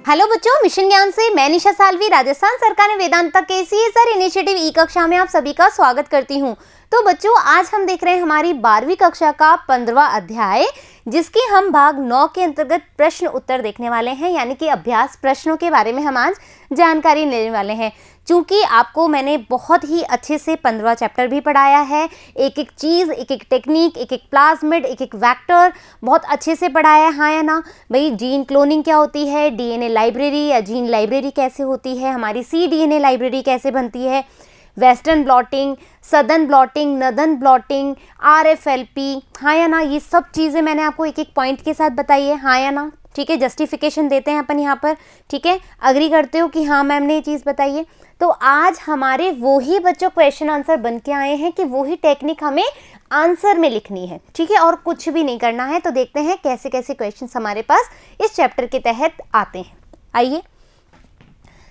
Hello बच्चों, mission ज्ञान से मैं निशा सालवी, राजस्थान सरकार ने वेदांता के CSR इनिशिएटिव ई कक्षा में आप सभी का स्वागत करती हूँ। तो बच्चों, आज हम देख रहे हैं हमारी 12वीं कक्षा का 15वां अध्याय, जिसकी हम भाग 9 के अंतर्गत प्रश्न उत्तर देखने वाले हैं, यानी कि अभ्यास प्रश्नों के बारे में हम आज जानकारी लेने वाले हैं। चूँकि आपको मैंने बहुत ही अच्छे से 15वां चैप्टर भी पढ़ाया है, एक एक चीज़, एक एक टेक्निक, एक एक प्लाज्मिड, एक एक वेक्टर बहुत अच्छे से पढ़ाया है, हाँ या ना भाई। जीन क्लोनिंग क्या होती है, DNA लाइब्रेरी या जीन लाइब्रेरी कैसे होती है, हमारी cDNA लाइब्रेरी कैसे बनती है, western blotting, southern blotting, northern blotting, RFLP, हाँ या ना। ये सब चीज़ें मैंने आपको एक एक पॉइंट के साथ बताई है, हाँ या ना। ठीक है, जस्टिफिकेशन देते हैं अपन यहाँ पर। ठीक है, अग्री करते हो कि हाँ मैम ने ये चीज़ बताई है। तो आज हमारे वो ही बच्चों क्वेश्चन आंसर बन के आए हैं कि वो ही टेक्निक हमें आंसर में लिखनी है। ठीक है, और कुछ भी नहीं करना है। तो देखते हैं कैसे कैसे क्वेश्चन हमारे पास इस चैप्टर के तहत आते हैं। आइए,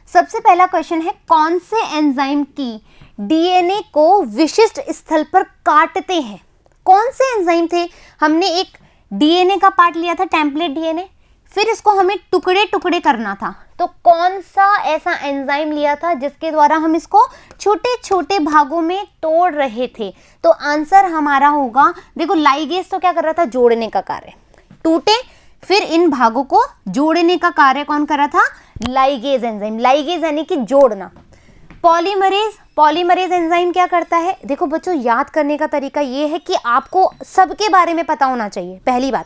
सबसे पहला क्वेश्चन है, कौन से एंजाइम की DNA को विशिष्ट स्थल पर काटते हैं? कौन से एंजाइम थे? हमने एक DNA का पार्ट लिया था, टेम्पलेट DNA, फिर इसको हमें टुकड़े टुकड़े करना था। तो कौन सा ऐसा एंजाइम लिया था जिसके द्वारा हम इसको छोटे छोटे भागों में तोड़ रहे थे? तो आंसर हमारा होगा, देखो लाइगेज तो क्या कर रहा था, जोड़ने का कार्य। टूटे फिर इन भागों को जोड़ने का कार्य कौन कर रहा था? Ligase enzyme. लाइगेज यानी कि जोड़ना। पॉलीमरेज, पॉलीमरेज एंजाइम क्या करता है? देखो बच्चों, याद करने का तरीका ये है कि आपको सबके बारे में पता होना चाहिए। पहली बात,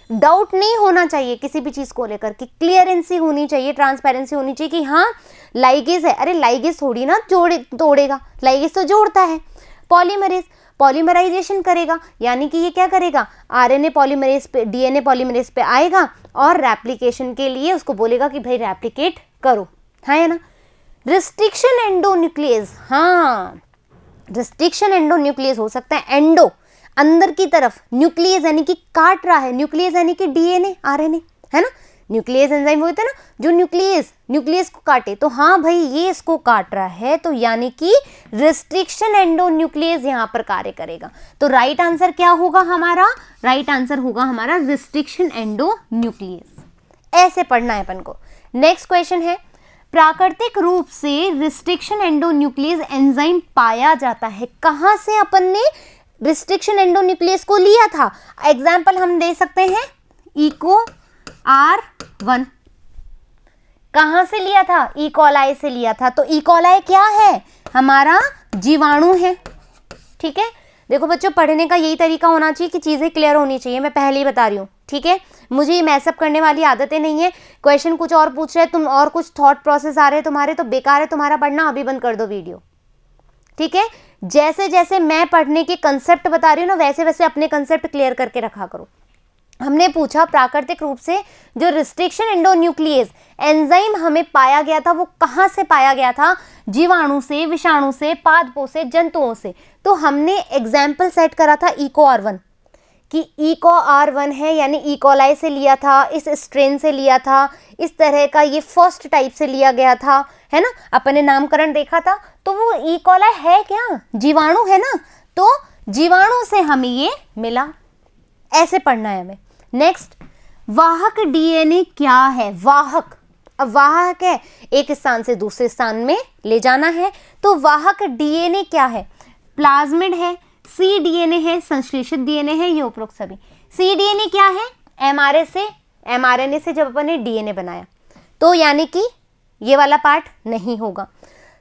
डाउट नहीं होना चाहिए किसी भी चीज को लेकर कि क्लियरेंसी होनी चाहिए, ट्रांसपेरेंसी होनी चाहिए कि हाँ लाइगेज है। अरे लाइगेज थोड़ी ना तोड़ेगा, लाइगेज तो जोड़ता है। पॉलीमरेज पॉलीमराइजेशन करेगा, यानी कि ये क्या करेगा, RNA पॉलीमरेज पे, DNA पॉलीमरेज पे आएगा और रेप्लिकेशन के लिए उसको बोलेगा कि भाई रेप्लिकेट करो, है ना। रिस्ट्रिक्शन एंडोन्यूक्लियस, हाँ रिस्ट्रिक्शन एंडोन्यूक्लियस हो सकता है। एंडो अंदर की तरफ, न्यूक्लियस यानी कि काट रहा है, न्यूक्लियस यानी कि DNA RNA, है ना। न्यूक्लियस एंजाइम वो होता है ना जो न्यूक्लियस को काटे। तो हाँ भाई, ये इसको काट रहा है, तो यानी कि रिस्ट्रिक्शन एंडोन्यूक्लियस यहाँ पर कार्य करेगा। तो राइट आंसर क्या होगा हमारा? राइट आंसर होगा हमारा रिस्ट्रिक्शन एंडोन्यूक्लियस। ऐसे पढ़ना है अपन को। नेक्स्ट क्वेश्चन है, प्राकृतिक रूप से रिस्ट्रिक्शन एंडोन्यूक्लियस एंजाइम पाया जाता है। कहाँ से अपन ने रिस्ट्रिक्शन एंडोन्यूक्लियस को लिया था? एग्जाम्पल हम दे सकते हैं, EcoR1 कहाँ से लिया था? ई कॉलाई से लिया था। तो ई कॉलाई क्या है? हमारा जीवाणु है। ठीक है, देखो बच्चों, पढ़ने का यही तरीका होना चाहिए कि चीज़ें क्लियर होनी चाहिए। मैं पहले ही बता रही हूँ, ठीक है। मुझे ये मैसअप करने वाली आदतें नहीं है। क्वेश्चन कुछ और पूछ रहे, तुम और कुछ थॉट प्रोसेस आ रहे हैं तुम्हारे, तो बेकार है तुम्हारा पढ़ना, अभी बंद कर दो वीडियो। ठीक है, जैसे जैसे मैं पढ़ने के कंसेप्ट बता रही हूँ ना, वैसे वैसे अपने कंसेप्ट क्लियर करके रखा करो। हमने पूछा प्राकृतिक रूप से जो रिस्ट्रिक्शन एंडोन्यूक्लियस एंजाइम हमें पाया गया था, वो कहाँ से पाया गया था? जीवाणु से, विषाणु से, पादपों से, जंतुओं से। तो हमने एग्जाम्पल सेट करा था EcoR1 कि EcoR1 है, यानी ई कॉलाई से लिया था, इस स्ट्रेन से लिया था, इस तरह का ये फर्स्ट टाइप से लिया गया था, है ना। अपन ने नामकरण देखा था, तो वो ई कॉलाई है क्या? जीवाणु है ना, तो जीवाणु से हमें ये मिला। ऐसे पढ़ना है हमें। नेक्स्ट, वाहक DNA क्या है? वाहक, अब वाहक है, एक स्थान से दूसरे स्थान में ले जाना है, तो वाहक DNA क्या है? प्लाज्मिड है, cDNA है, संश्लेषित DNA है, ये उपरोक्त सभी। cDNA क्या है? mRNA से जब अपन ने DNA बनाया, तो यानी कि ये वाला पार्ट नहीं होगा।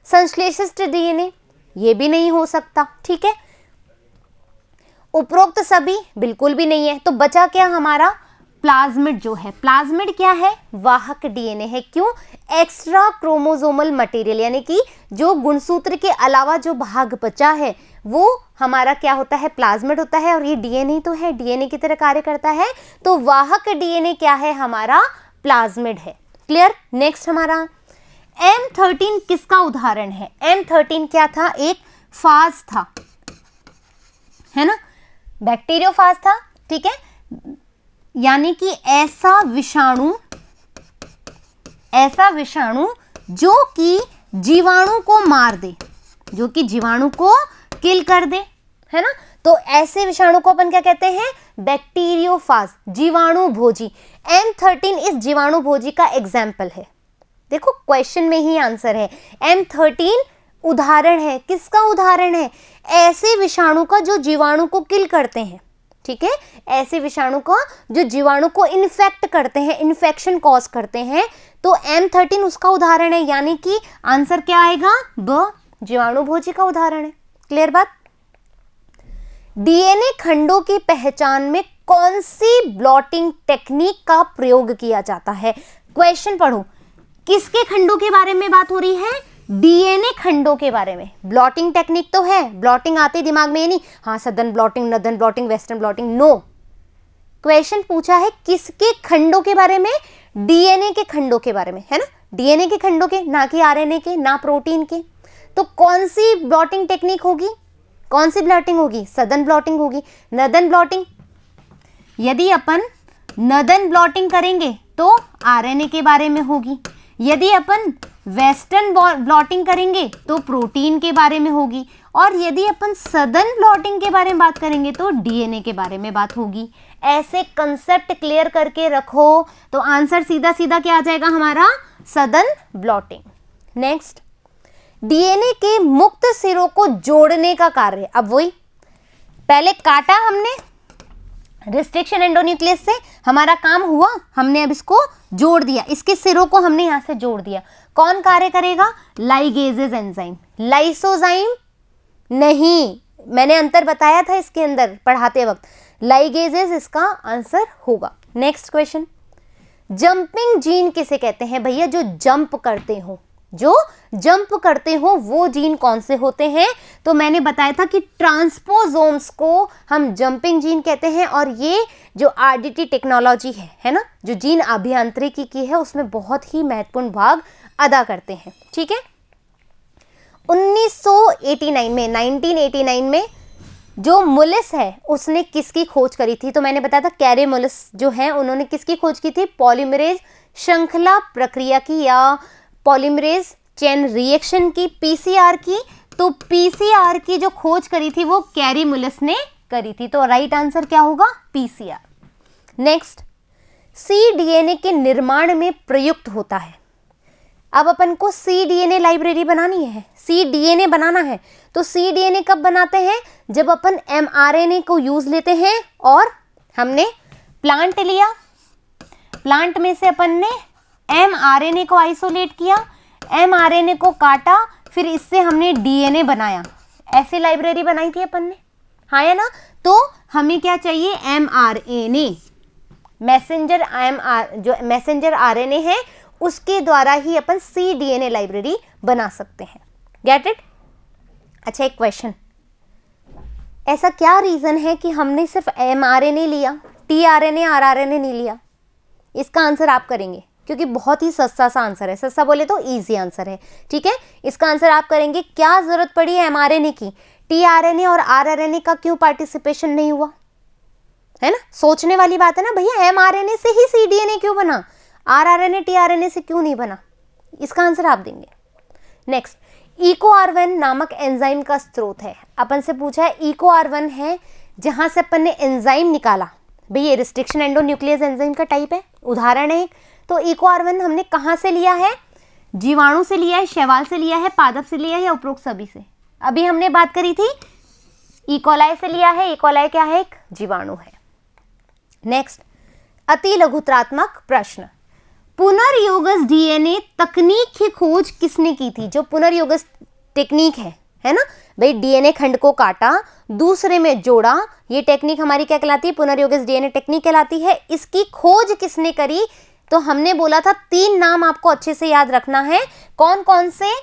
संश्लेषित DNA ये भी नहीं हो सकता, ठीक है। उपरोक्त सभी बिल्कुल भी नहीं है। तो बचा क्या हमारा? प्लाज्मिड जो है। प्लाज्मिड क्या है? वाहक DNA है। क्यों? एक्स्ट्रा क्रोमोसोमल मटेरियल, यानी कि जो गुणसूत्र के अलावा जो भाग बचा है वो हमारा क्या होता है? प्लाज्मिड होता है। और ये DNA तो है, DNA की तरह कार्य करता है। तो वाहक DNA क्या है? हमारा प्लाज्मिड है। क्लियर। नेक्स्ट हमारा M13 किसका उदाहरण है? M13 क्या था? एक फाज था, है ना, बैक्टीरियोफाज था, ठीक है। यानी कि ऐसा विषाणु जो कि जीवाणु को मार दे, जो कि जीवाणु को किल कर दे, है ना। तो ऐसे विषाणु को अपन क्या कहते हैं? बैक्टीरियोफाज, जीवाणु भोजी। M13 इस जीवाणु भोजी का एग्जाम्पल है। देखो क्वेश्चन में ही आंसर है। M13 उदाहरण है, किसका उदाहरण है? ऐसे विषाणु का जो जीवाणु को किल करते हैं, ठीक है, ऐसे विषाणु का जो जीवाणु को इन्फेक्ट करते हैं, इन्फेक्शन कॉज करते हैं, तो M13 उसका उदाहरण है। यानी कि आंसर क्या आएगा? ब, जीवाणु भोजी का उदाहरण है। क्लियर बात? डीएनए खंडों की पहचान में कौन सी ब्लॉटिंग टेक्निक का प्रयोग किया जाता है? क्वेश्चन पढ़ो, किसके खंडों के बारे में बात हो रही है? डीएनए खंडों के बारे में। ब्लॉटिंग टेक्निक तो है, ब्लॉटिंग आती दिमाग में नहीं, हाँ southern blotting, northern blotting, western blotting, no. Question पूछा है किसके खंडों के बारे में? डीएनए के खंडों के बारे में, है ना, डीएनए के खंडों के, ना कि आरएनए के, ना प्रोटीन के। तो कौन सी ब्लॉटिंग टेक्निक होगी? कौन सी ब्लॉटिंग होगी? सदर्न ब्लॉटिंग होगी। नॉर्दर्न ब्लॉटिंग, यदि अपन नॉर्दर्न ब्लॉटिंग करेंगे तो आरएनए के बारे में होगी। यदि अपन वेस्टर्न ब्लॉटिंग करेंगे तो प्रोटीन के बारे में होगी। और यदि अपन सदर्न ब्लॉटिंग के बारे में बात करेंगे तो डीएनए के बारे में बात होगी। ऐसे कंसेप्ट क्लियर करके रखो तो आंसर सीधा सीधा क्या आ जाएगा हमारा? Southern blotting. नेक्स्ट, डीएनए के मुक्त सिरों को जोड़ने का कार्य। अब वही, पहले काटा हमने रिस्ट्रिक्शन एंडोन्यूक्लियस से, हमारा काम हुआ, हमने अब इसको जोड़ दिया, इसके सिरों को हमने यहां से जोड़ दिया। कौन कार्य करेगा? Ligases enzyme. लाइसोजाइम नहीं, मैंने अंतर बताया था इसके अंदर पढ़ाते वक्त। लाइगेजेस इसका आंसर होगा। नेक्स्ट क्वेश्चन, जंपिंग जीन किसे कहते हैं? भैया जो जंप करते हो, जो जंप करते हो वो जीन कौन से होते हैं? तो मैंने बताया था कि ट्रांसपोसोम्स को हम जंपिंग जीन कहते हैं। और ये जो आरडीटी टेक्नोलॉजी है ना, जो जीन अभियांत्रिकी की है, उसमें बहुत ही महत्वपूर्ण भाग अदा करते हैं। ठीक है, 1989 में जो मुलिस है उसने किसकी खोज करी थी? तो मैंने बताया था कैरे मुलिस जो है उन्होंने किसकी खोज की थी? पॉलीमरेज श्रृंखला प्रक्रिया की या पॉलीमरेज चेन रिएक्शन की, पीसीआर की। तो पीसीआर की जो खोज करी थी वो कैरी मुलिस ने करी थी। तो राइट आंसर क्या होगा? पीसीआर। नेक्स्ट, सीडीएनए के निर्माण में प्रयुक्त होता है। अब अपन को सीडीएनए लाइब्रेरी बनानी है, सीडीएनए बनाना है। तो सीडीएनए कब बनाते हैं? जब अपन एमआरएनए को यूज लेते हैं और हमने प्लांट लिया, प्लांट में से अपन ने एमआरएनए को आइसोलेट किया, एमआरएनए को काटा, फिर इससे हमने डीएनए बनाया। ऐसी लाइब्रेरी बनाई थी अपन ने, हाँ या ना? तो हमें क्या चाहिए? एमआरएनए, मैसेंजर जो मैसेंजर आरएनए है उसके द्वारा ही अपन सीडीएनए लाइब्रेरी बना सकते हैं। Get it? अच्छा, एक क्वेश्चन, ऐसा क्या रीजन है कि हमने सिर्फ एमआरएनए लिया, टीआरएनए आरआरएनए नहीं लिया? इसका आंसर आप करेंगे क्योंकि बहुत ही सस्ता सा आंसर है, सस्ता बोले तो इजी आंसर है। ठीक है, इसका आंसर आप करेंगे। क्या जरूरत पड़ी है एमआरएनए की? टीआरएनए और आरआरएनए का क्यों पार्टिसिपेशन नहीं हुआ? है ना, सोचने वाली बात है ना भैया, एमआरएनए से ही सीडीएनए क्यों बना, आरआरएनए टीआरएनए से क्यों नहीं बना? इसका आंसर आप देंगे। नेक्स्ट, EcoR1 नामक एंजाइम का स्रोत है। अपन से पूछा है EcoR1 है जहां से अपन ने एंजाइम निकाला। भैया ये रिस्ट्रिक्शन एंडोन्यूक्लियस एंजाइम का टाइप है, उदाहरण है एक। तो EcoR1 हमने कहां से लिया है? जीवाणु से लिया है, शैवाल से लिया है, पादप से लिया है या उपरोक्त सभी से? अभी हमने बात करी थी इकोलाई से लिया है। इकोलाई क्या है? एक जीवाणु है। नेक्स्ट, अति लघुत्रात्मक प्रश्न, पुनर्योगस डीएनए तकनीक की खोज किसने की थी? जो पुनर्योगस टेक्निक है ना भाई, डीएनए खंड को काटा, दूसरे में जोड़ा, ये टेक्निक हमारी क्या कहलाती है? पुनर्योगस डीएनए टेक्निक कहलाती है। इसकी खोज किसने करी? तो हमने बोला था 3 नाम आपको अच्छे से याद रखना है। कौन कौन से?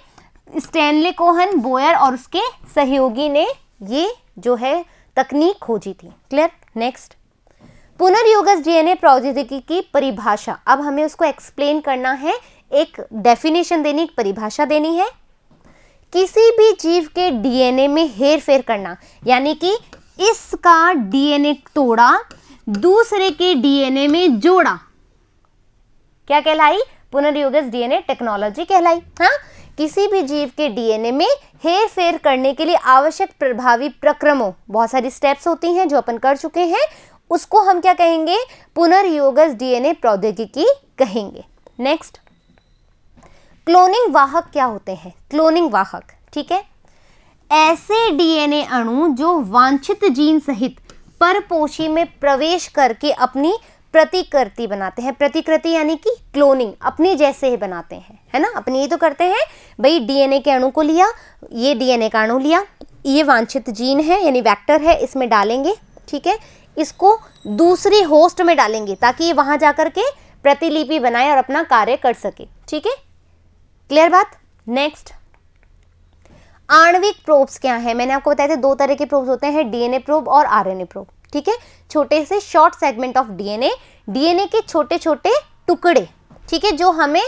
स्टैनले कोहन, बोयर और उसके सहयोगी ने ये जो है तकनीक खोजी थी। क्लियर? नेक्स्ट, पुनर्योगस डीएनए प्रौद्योगिकी की परिभाषा। अब हमें उसको एक्सप्लेन करना है, एक डेफिनेशन देनी, एक परिभाषा देनी है। किसी भी जीव के डीएनए में हेरफेर करना, यानी कि इसका डीएनए तोड़ा, दूसरे के डीएनए में जोड़ा, क्या कहलाई? पुनर्योगस डीएनए टेक्नोलॉजी कहलाई। हाँ, किसी भी जीव के डीएनए में हेरफेर करने के लिए आवश्यक प्रभावी प्रक्रमों, बहुत सारी स्टेप्स होती हैं जो अपन कर चुके हैं, उसको हम क्या कहेंगे, पुनर्योगज डीएनए प्रौद्योगिकी कहेंगे। नेक्स्ट, क्लोनिंग वाहक क्या होते हैं? क्लोनिंग वाहक, ठीक है, ऐसे डीएनए अणु जो वांछित जीन सहित परपोषी में प्रवेश करके अपनी प्रतिकृति बनाते हैं। प्रतिकृति यानी कि क्लोनिंग, अपने जैसे ही बनाते हैं, है ना। अपनी ये तो करते हैं भाई, डीएनए के अणु को लिया, ये डीएनए का अणु लिया, ये वांछित जीन है यानी वेक्टर है, इसमें डालेंगे, ठीक है, इसको दूसरी होस्ट में डालेंगे ताकि ये वहां जाकर के प्रतिलिपि बनाए और अपना कार्य कर सके, ठीक है, क्लियर बात। नेक्स्ट, आणविक प्रोब्स क्या है? मैंने आपको बताया था 2 तरह के प्रोब्स होते हैं, डीएनए प्रोब और आरएनए प्रोब, ठीक है, छोटे से short segment of DNA, DNA के छोटे छोटे टुकड़े, ठीक है, जो हमें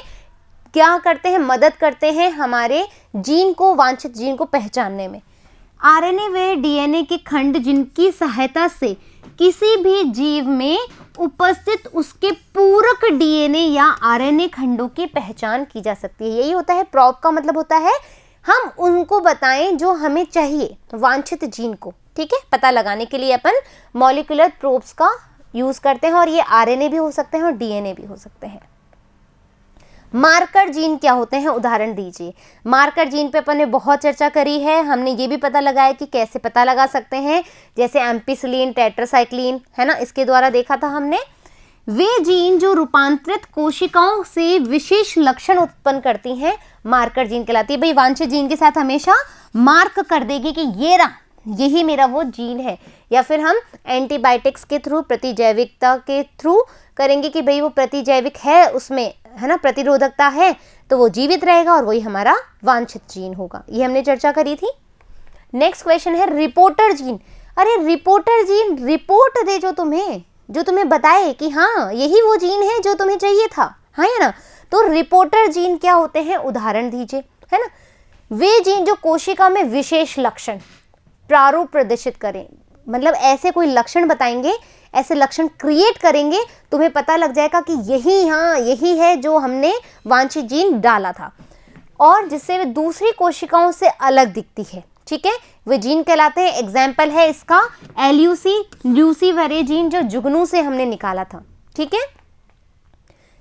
क्या करते हैं, मदद करते हैं हमारे जीन को, वांछित जीन को पहचानने में। आरएनए वे डीएनए के खंड जिनकी सहायता से किसी भी जीव में उपस्थित उसके पूरक डीएनए या आरएनए खंडों की पहचान की जा सकती है। यही होता है प्रोब का मतलब, होता है हम उनको बताएं जो हमें चाहिए, वांछित जीन को, ठीक है, पता लगाने के लिए अपन मॉलिक्यूलर प्रोब्स का यूज करते हैं, और ये आरएनए भी हो सकते हैं और डीएनए भी हो सकते हैं। मार्कर जीन क्या होते हैं? उदाहरण दीजिए। मार्कर जीन पे अपन ने बहुत चर्चा करी है, हमने ये भी पता लगाया कि कैसे पता लगा सकते हैं, जैसे एम्पिसिलिन, टेट्रासाइक्लिन, है ना, इसके द्वारा देखा था हमने। वे जीन जो रूपांतरित कोशिकाओं से विशेष लक्षण उत्पन्न करती हैं, मार्कर जीन कहलाती है। भाई वांछित जीन के साथ हमेशा मार्क कर देगी कि ये रहा, यही मेरा वो जीन है, या फिर हम एंटीबायोटिक्स के थ्रू, प्रतिजैविकता के थ्रू करेंगे कि भाई वो प्रतिजैविक है, उसमें, है ना, प्रतिरोधकता है, तो वो जीवित रहेगा और वही हमारा वांछित जीन होगा। ये हमने चर्चा करी थी। नेक्स्ट क्वेश्चन है रिपोर्टर जीन। अरे रिपोर्टर जीन रिपोर्ट दे जो तुम्हें बताए कि हाँ यही वो जीन है जो तुम्हें चाहिए था, हाँ है ना। तो रिपोर्टर जीन क्या होते हैं? उदाहरण दीजिए, है ना। वे जीन जो कोशिका में विशेष लक्षण प्रारूप प्रदर्शित करें, मतलब ऐसे कोई लक्षण बताएंगे, ऐसे लक्षण क्रिएट करेंगे, तुम्हें पता लग जाएगा कि यही, हाँ यही है जो हमने वांछित जीन डाला था, और जिससे वे दूसरी कोशिकाओं से अलग दिखती है, ठीक है, वे जीन कहलाते हैं। एग्जाम्पल है इसका एल्यूसी, ल्यूसीवेरे जीन जो जुगनू से हमने निकाला था, ठीक है।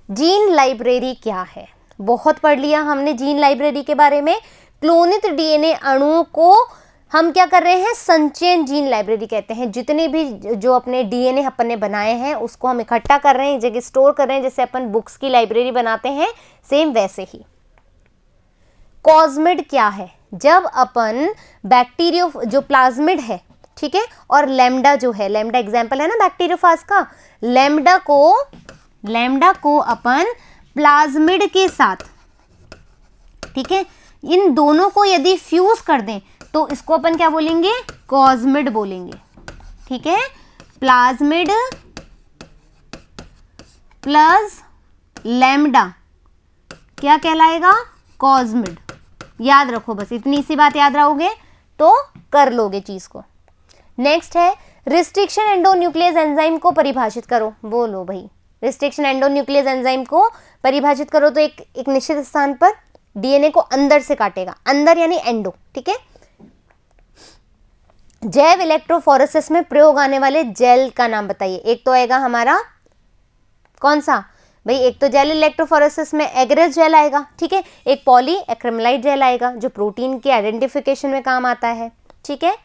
जीन लाइब्रेरी क्या है? बहुत पढ़ लिया हमने जीन लाइब्रेरी के बारे में। क्लोनित डीएनए अणुओं को हम क्या कर रहे हैं? संचयन जीन लाइब्रेरी कहते हैं। जितने भी जो अपने डीएनए अपन ने बनाए हैं उसको हम इकट्ठा कर रहे हैं, जगह स्टोर कर रहे हैं, जैसे अपन बुक्स की लाइब्रेरी बनाते हैं, सेम वैसे ही। कॉस्मिड क्या है? जब अपन बैक्टीरियो जो प्लाज्मिड है, ठीक है, और लैम्डा जो है, लैम्डा एग्जाम्पल है ना बैक्टीरियोफाज का, लैम्डा को अपन प्लाज्मिड के साथ, ठीक है, इन दोनों को यदि फ्यूज कर दें तो इसको अपन क्या बोलेंगे? कॉस्मिड बोलेंगे, ठीक है। प्लाज्मिड प्लस लैम्डा क्या कहलाएगा? कॉस्मिड। याद रखो, बस इतनी सी बात याद रखोगे तो कर लोगे चीज को। नेक्स्ट है रिस्ट्रिक्शन एंडोन्यूक्लियस एंजाइम को परिभाषित करो। बोलो भाई, रिस्ट्रिक्शन एंडोन्यूक्लियस एंजाइम को परिभाषित करो तो एक निश्चित स्थान पर डीएनए को अंदर से काटेगा, अंदर यानी एंडो, ठीक है। जैव इलेक्ट्रोफोरेसिस में प्रयोग आने वाले जेल का नाम बताइए। एक तो आएगा हमारा कौन सा भाई? एक तो जेल इलेक्ट्रोफोरेसिस में एग्रेस जेल आएगा, ठीक है। एक पॉली एक्रिलामाइड जेल आएगा जो प्रोटीन के आइडेंटिफिकेशन में काम आता है, ठीक है।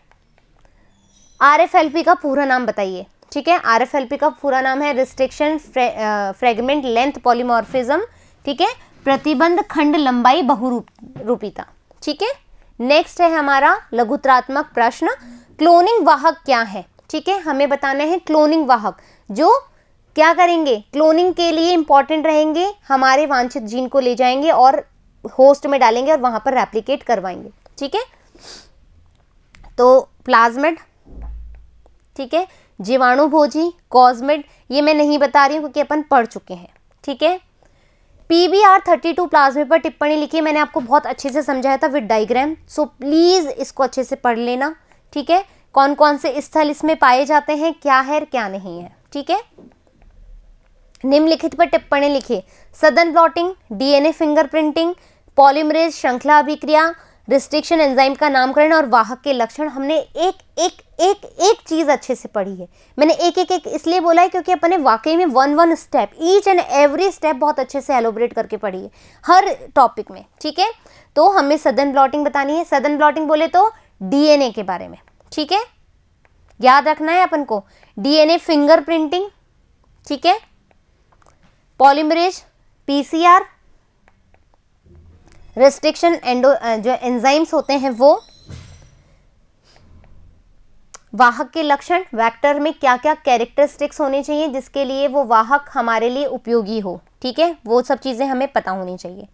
आरएफएलपी का पूरा नाम बताइए, ठीक है। आरएफएलपी का पूरा नाम है रिस्ट्रिक्शन फ्रेगमेंट लेंथ पॉलीमॉर्फिज्म, ठीक है, प्रतिबंध खंड लंबाई बहुरूपिता, ठीक है। नेक्स्ट है हमारा लघुत्रात्मक प्रश्न, क्लोनिंग वाहक क्या है? ठीक है, हमें बताना है क्लोनिंग वाहक जो क्या करेंगे, क्लोनिंग के लिए इंपॉर्टेंट रहेंगे, हमारे वांछित जीन को ले जाएंगे और होस्ट में डालेंगे और वहां पर रेप्लिकेट करवाएंगे, ठीक है। तो प्लाज्मिड, ठीक है, जीवाणुभोजी, कॉस्मिड, ये मैं नहीं बता रही हूँ क्योंकि अपन पढ़ चुके हैं, ठीक है। PBr32 प्लाज्मिड पर टिप्पणी लिखी, मैंने आपको बहुत अच्छे से समझाया था विद डायग्राम, सो प्लीज इसको अच्छे से पढ़ लेना, ठीक है। कौन कौन से स्थल इसमें पाए जाते हैं, क्या है क्या नहीं है, ठीक है। निम्नलिखित पर टिप्पणी लिखिए, सदन ब्लॉटिंग, डीएनए फिंगरप्रिंटिंग, पॉलीमरेज श्रृंखला अभिक्रिया, रिस्ट्रिक्शन एंजाइम का नामकरण और वाहक के लक्षण। हमने एक एक एक एक चीज अच्छे से पढ़ी है। मैंने एक एक एक इसलिए बोला है क्योंकि अपन ने वाकई में one step, each and every step बहुत अच्छे से एलोबरेट करके पढ़ी है हर टॉपिक में, ठीक है। तो हमें सदन ब्लॉटिंग बतानी है। सदन ब्लॉटिंग बोले तो डीएनए के बारे में, ठीक है, याद रखना है अपन को। डीएनए फिंगरप्रिंटिंग, ठीक है, पॉलीमरेज, पीसीआर, रेस्ट्रिक्शन एंडो जो एंजाइम्स होते हैं वो, वाहक के लक्षण, वेक्टर में क्या क्या कैरेक्टरिस्टिक्स होने चाहिए जिसके लिए वो वाहक हमारे लिए उपयोगी हो, ठीक है, वो सब चीजें हमें पता होनी चाहिए।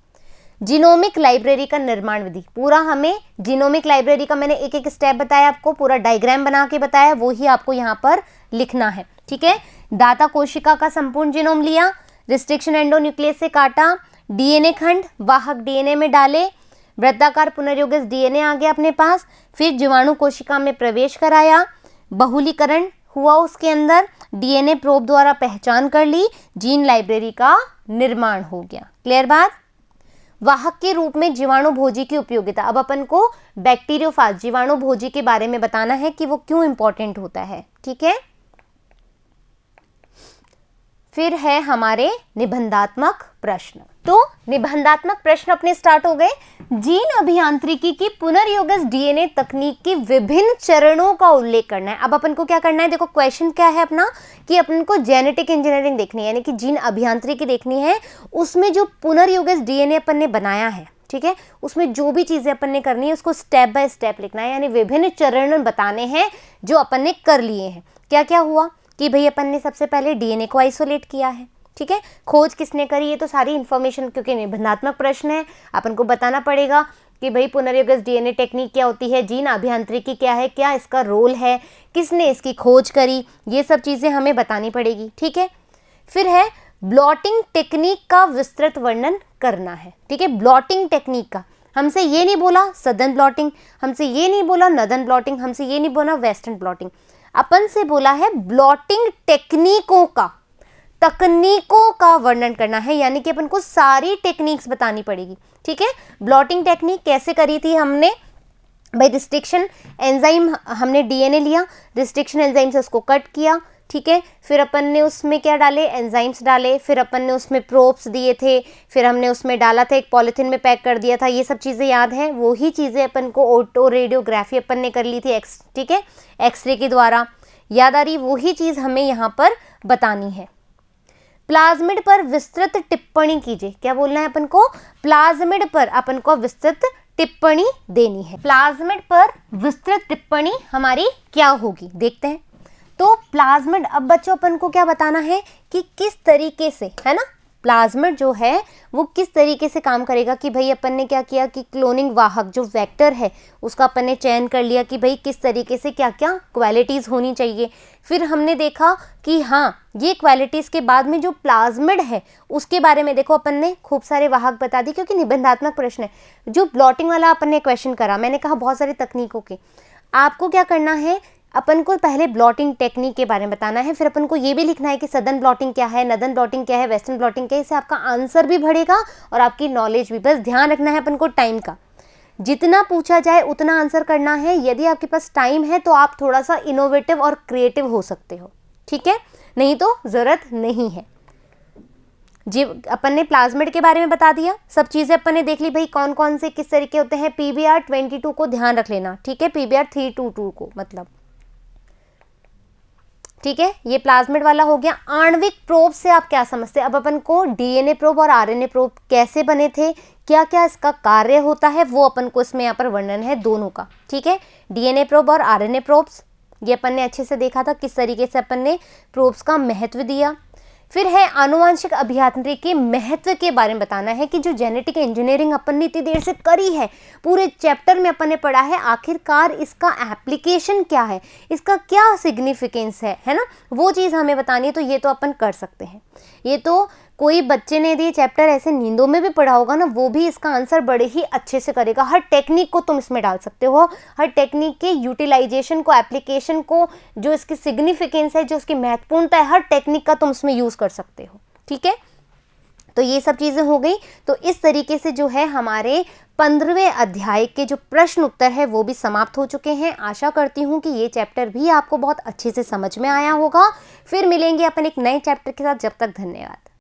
जीनोमिक लाइब्रेरी का निर्माण विधि, पूरा हमें जीनोमिक लाइब्रेरी का मैंने एक एक स्टेप बताया आपको, पूरा डायग्राम बना के बताया, वो ही आपको यहाँ पर लिखना है, ठीक है। दाता कोशिका का संपूर्ण जीनोम लिया, रिस्ट्रिक्शन एंडोन्यूक्लियस से काटा, डीएनए खंड वाहक डीएनए में डाले, वृत्ताकार पुनर्योगज डीएनए आ गया अपने पास, फिर जीवाणु कोशिका में प्रवेश कराया, बहुलीकरण हुआ उसके अंदर, डीएनए प्रोब द्वारा पहचान कर ली, जीन लाइब्रेरी का निर्माण हो गया। क्लियर बात। वाहक के रूप में जीवाणु भोजी की उपयोगिता। अब अपन को बैक्टीरियोफाज जीवाणु भोजी के बारे में बताना है कि वो क्यों इंपॉर्टेंट होता है, ठीक है। फिर है हमारे निबंधात्मक प्रश्न। तो निबंधात्मक प्रश्न अपने स्टार्ट हो गए। जीन अभियांत्रिकी की पुनर्योगज डीएनए तकनीक की विभिन्न चरणों का उल्लेख करना है। अब अपन को क्या करना है, देखो क्वेश्चन क्या है अपना कि अपन को जेनेटिक इंजीनियरिंग देखनी है, यानी कि जीन अभियांत्रिकी देखनी है। उसमें जो पुनर्योगज डीएनए अपन ने बनाया है, ठीक है, उसमें जो भी चीजें अपन ने करनी है उसको स्टेप बाय स्टेप लिखना है, यानी विभिन्न चरण बताने हैं जो अपन ने कर लिए हैं। क्या क्या हुआ कि भाई अपन ने सबसे पहले डीएनए को आइसोलेट किया है, ठीक है, खोज किसने करी है, तो सारी इंफॉर्मेशन, क्योंकि निबंधात्मक प्रश्न है अपन को बताना पड़ेगा कि भाई पुनर्योगज डीएनए टेक्निक क्या होती है, जीन अभियांत्रिकी क्या है, क्या इसका रोल है, किसने इसकी खोज करी, ये सब चीजें हमें बतानी पड़ेगी, ठीक है। फिर है ब्लॉटिंग टेक्निक का विस्तृत वर्णन करना है, ठीक है। ब्लॉटिंग टेक्निक का हमसे ये नहीं बोला सदर्न ब्लॉटिंग, हमसे ये नहीं बोला नॉर्दर्न ब्लॉटिंग, हमसे ये नहीं बोला वेस्टर्न ब्लॉटिंग, अपन से बोला है ब्लॉटिंग तकनीकों का वर्णन करना है, यानी कि अपन को सारी टेक्निक्स बतानी पड़ेगी, ठीक है। ब्लॉटिंग टेक्निक कैसे करी थी हमने, भाई रिस्ट्रिक्शन एंजाइम हमने डीएनए लिया, रिस्ट्रिक्शन एंजाइम से उसको कट किया, ठीक है, फिर अपन ने उसमें क्या डाले, एंजाइम्स डाले, फिर अपन ने उसमें प्रोब्स दिए थे, फिर हमने उसमें डाला था, एक पॉलिथीन में पैक कर दिया था, ये सब चीज़ें याद है। वो ही चीज़ें अपन को ऑटो रेडियोग्राफी अपन ने कर ली थी ठीक है, एक्सरे के द्वारा, याद आ रही, वही चीज़ हमें यहाँ पर बतानी है। प्लाज्मिड पर विस्तृत टिप्पणी कीजिए, क्या बोलना है अपन को, प्लाज्मिड पर अपन को विस्तृत टिप्पणी देनी है। प्लाज्मिड पर विस्तृत टिप्पणी हमारी क्या होगी देखते हैं। तो प्लाज्मिड, अब बच्चों अपन को क्या बताना है कि किस तरीके से, है ना, प्लाज्मिड जो है वो किस तरीके से काम करेगा, कि भाई अपन ने क्या किया कि क्लोनिंग वाहक जो वेक्टर है उसका अपन ने चयन कर लिया कि भाई किस तरीके से क्या क्या क्वालिटीज़ होनी चाहिए। फिर हमने देखा कि हाँ ये क्वालिटीज़ के बाद में जो प्लाज्मिड है उसके बारे में देखो अपन ने खूब सारे वाहक बता दी, क्योंकि निबंधात्मक प्रश्न है। जो ब्लॉटिंग वाला अपन ने क्वेश्चन करा, मैंने कहा बहुत सारी तकनीकों के, आपको क्या करना है, अपन को पहले ब्लॉटिंग टेक्निक के बारे में बताना है, फिर अपन को ये भी लिखना है कि सदर्न ब्लॉटिंग क्या है, नॉर्दर्न ब्लॉटिंग क्या है, वेस्टर्न ब्लॉटिंग क्या है। इससे आपका आंसर भी बढ़ेगा और आपकी नॉलेज भी। बस ध्यान रखना है अपन को टाइम का, जितना पूछा जाए उतना आंसर करना है। यदि आपके पास टाइम है तो आप थोड़ा सा इनोवेटिव और क्रिएटिव हो सकते हो, ठीक है, नहीं तो ज़रूरत नहीं है। जी अपन ने प्लाज्मिड के बारे में बता दिया, सब चीज़ें अपन ने देख ली, भाई कौन कौन से किस तरीके होते हैं। PBR 22 को ध्यान रख लेना, ठीक है, PBR 322 को मतलब, ठीक है, ये प्लाज्मिड वाला हो गया। आणविक प्रोब से आप क्या समझते हैं, अब अपन को डीएनए प्रोब और आरएनए प्रोब कैसे बने थे, क्या क्या इसका कार्य होता है, वो अपन को इसमें यहाँ पर वर्णन है दोनों का, ठीक है। डीएनए प्रोब और आरएनए प्रोब्स ये अपन ने अच्छे से देखा था, किस तरीके से अपन ने प्रोब्स का महत्व दिया। फिर है आनुवांशिक अभियांत्रिकी के महत्व के बारे में बताना है कि जो जेनेटिक इंजीनियरिंग अपन ने इतनी देर से करी है, पूरे चैप्टर में अपन ने पढ़ा है, आखिरकार इसका एप्लीकेशन क्या है, इसका क्या सिग्निफिकेंस है ना, वो चीज़ हमें बतानी है। तो ये तो अपन कर सकते हैं, ये तो कोई बच्चे ने यदि चैप्टर ऐसे नींदों में भी पढ़ा होगा ना, वो भी इसका आंसर बड़े ही अच्छे से करेगा। हर टेक्निक को तुम इसमें डाल सकते हो, हर टेक्निक के यूटिलाइजेशन को, एप्लीकेशन को, जो इसकी सिग्निफिकेंस है, जो इसकी महत्वपूर्णता है, हर टेक्निक का तुम इसमें यूज़ कर सकते हो, ठीक है। तो ये सब चीज़ें हो गई। तो इस तरीके से जो है हमारे 15वें अध्याय के जो प्रश्न उत्तर है वो भी समाप्त हो चुके हैं। आशा करती हूँ कि ये चैप्टर भी आपको बहुत अच्छे से समझ में आया होगा। फिर मिलेंगे अपन एक नए चैप्टर के साथ। जब तक धन्यवाद।